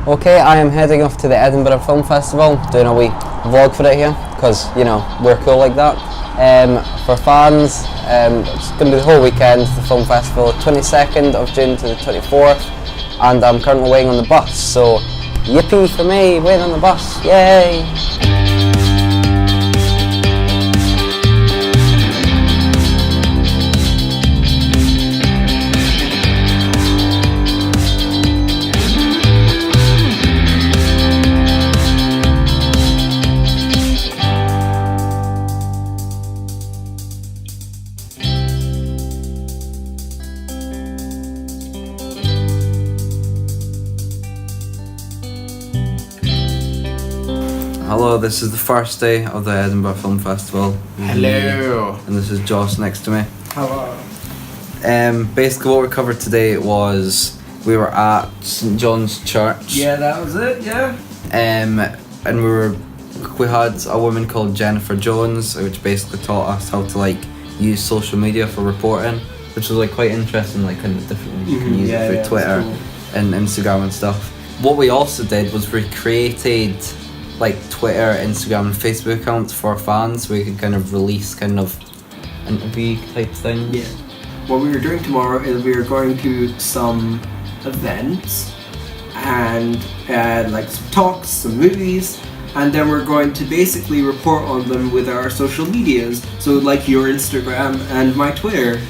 Okay, I am heading off to the Edinburgh Film Festival, doing a wee vlog for it here, because, you know, we're cool like that. For fans, it's going to be the whole weekend, the film festival, 22nd of June to the 24th, and I'm currently waiting on the bus, so yippee for me, waiting on the bus, yay! Hello, this is the first day of the Edinburgh Film Festival. Hello. And this is Josh next to me. Hello. Basically what we covered today was we were at St John's Church. Yeah, that was it, yeah. And we had a woman called Jennifer Jones, which basically taught us how to use social media for reporting, which was quite interesting, kind of different ways you can use it through Twitter cool. and Instagram and stuff. What we also did was we created Twitter, Instagram and Facebook accounts for fans where you could kind of release kind of interview type thing. Yeah. What we were doing tomorrow is we are going to some events and some talks, some movies, and then we're going to basically report on them with our social medias. So your Instagram and my Twitter.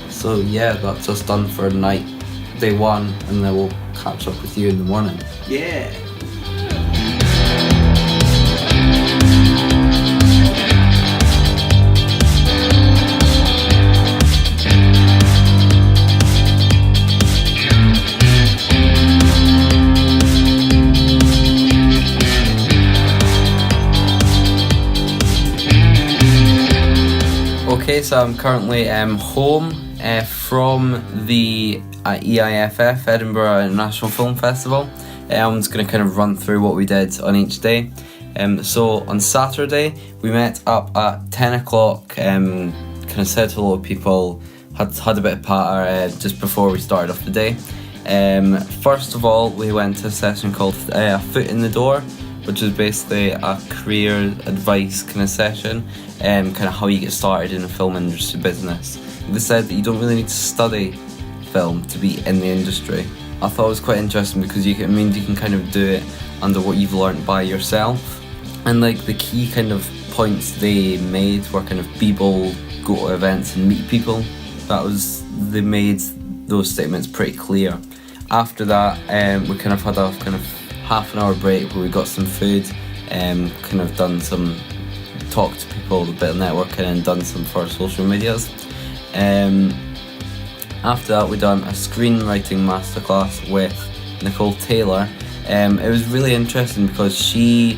So yeah, that's us done for day one, and then we'll catch up with you in the morning. Yeah. Okay, so I'm currently home from the EIFF, Edinburgh International Film Festival. I'm just going to kind of run through what we did on each day. So on Saturday, we met up at 10 o'clock, kind of said hello to people, had a bit of patter just before we started off the day. First of all, we went to a session called A Foot in the Door, which is basically a career advice kind of session, kind of how you get started in the film industry business. They said that you don't really need to study film to be in the industry. I thought it was quite interesting because it means you can kind of do it under what you've learnt by yourself. And the key kind of points they made were kind of be bold, go to events and meet people. They made those statements pretty clear. After that, we kind of had a kind of half an hour break where we got some food, kind of done some talk to people, a bit of networking, and done some for our social medias. After that, we done a screenwriting masterclass with Nicole Taylor. It was really interesting because she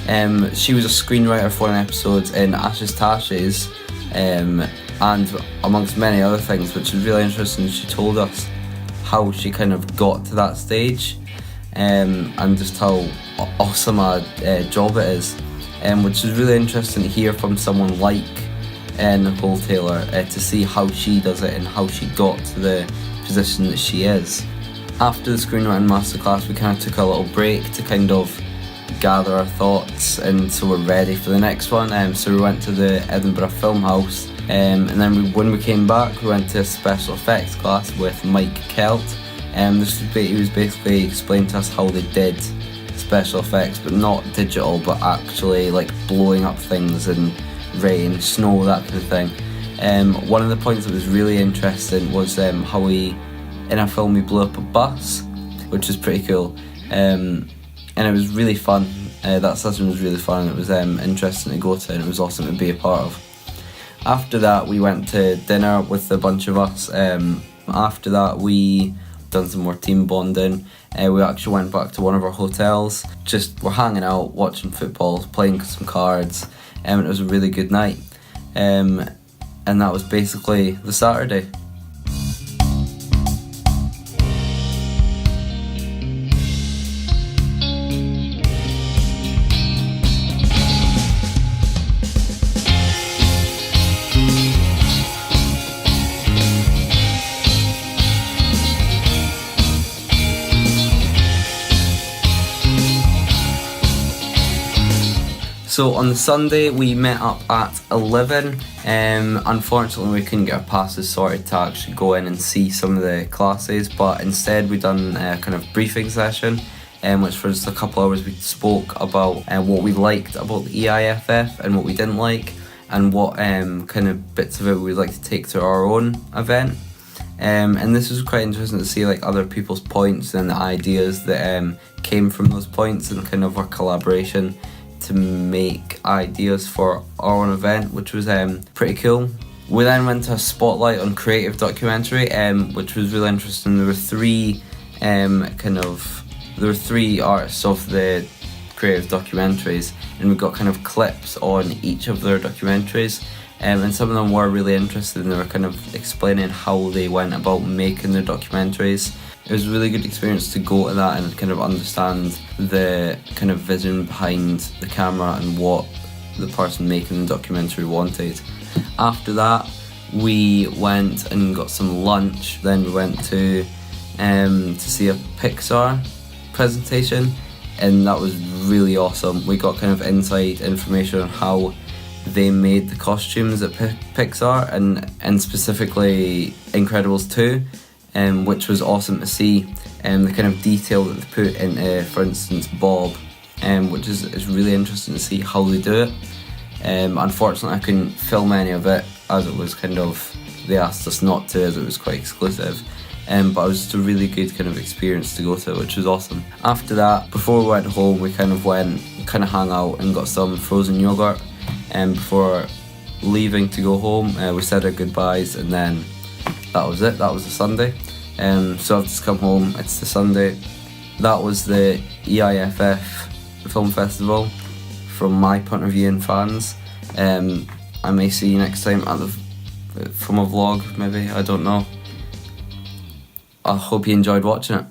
was a screenwriter for an episode in Ashes Tashes, and amongst many other things, which was really interesting. She told us how she kind of got to that stage, and just how awesome a job it is, which is really interesting to hear from someone like Nicole Taylor, to see how she does it and how she got to the position that she is. After the screenwriting masterclass, we kind of took a little break to kind of gather our thoughts, and so we're ready for the next one. So we went to the Edinburgh Film House, and then when we came back, we went to a special effects class with Mike Kelt. He was basically explaining to us how they did special effects, but not digital, but actually blowing up things and rain, snow, that kind of thing. One of the points that was really interesting was how in a film we blew up a bus, which was pretty cool, and it was really fun. That session was really fun, and it was interesting to go to, and it was awesome to be a part of. After that, we went to dinner with a bunch of us. After that, we done some more team bonding. We actually went back to one of our hotels, just we're hanging out, watching football, playing some cards, and it was a really good night. And that was basically the Saturday. So on the Sunday we met up at 11. Unfortunately we couldn't get our passes sorted to actually go in and see some of the classes, but instead we done a kind of briefing session, which for just a couple hours we spoke about what we liked about the EIFF and what we didn't like, and what kind of bits of it we'd like to take to our own event. And this was quite interesting to see like other people's points and the ideas that came from those points, and kind of our collaboration to make ideas for our own event, which was pretty cool. We then went to a spotlight on creative documentary, which was really interesting. There were three artists of the creative documentaries, and we got kind of clips on each of their documentaries, and some of them were really interested, and they were kind of explaining how they went about making their documentaries. It was a really good experience to go to that and kind of understand the kind of vision behind the camera and what the person making the documentary wanted. After that, we went and got some lunch. Then we went to see a Pixar presentation, and that was really awesome. We got kind of inside information on how they made the costumes at Pixar, and specifically Incredibles 2, which was awesome to see, the kind of detail that they put into, for instance, Bob, which is really interesting to see how they do it. Unfortunately I couldn't film any of it, as it was kind of, they asked us not to, as it was quite exclusive. But it was just a really good kind of experience to go to, which was awesome. After that, before we went home, we kind of hung out and got some frozen yogurt. And before leaving to go home, we said our goodbyes, and then that was it. That was the Sunday. So I've just come home. It's the Sunday. That was the EIFF Film Festival from my point of view and fans. I may see you next time from a vlog, maybe, I don't know. I hope you enjoyed watching it.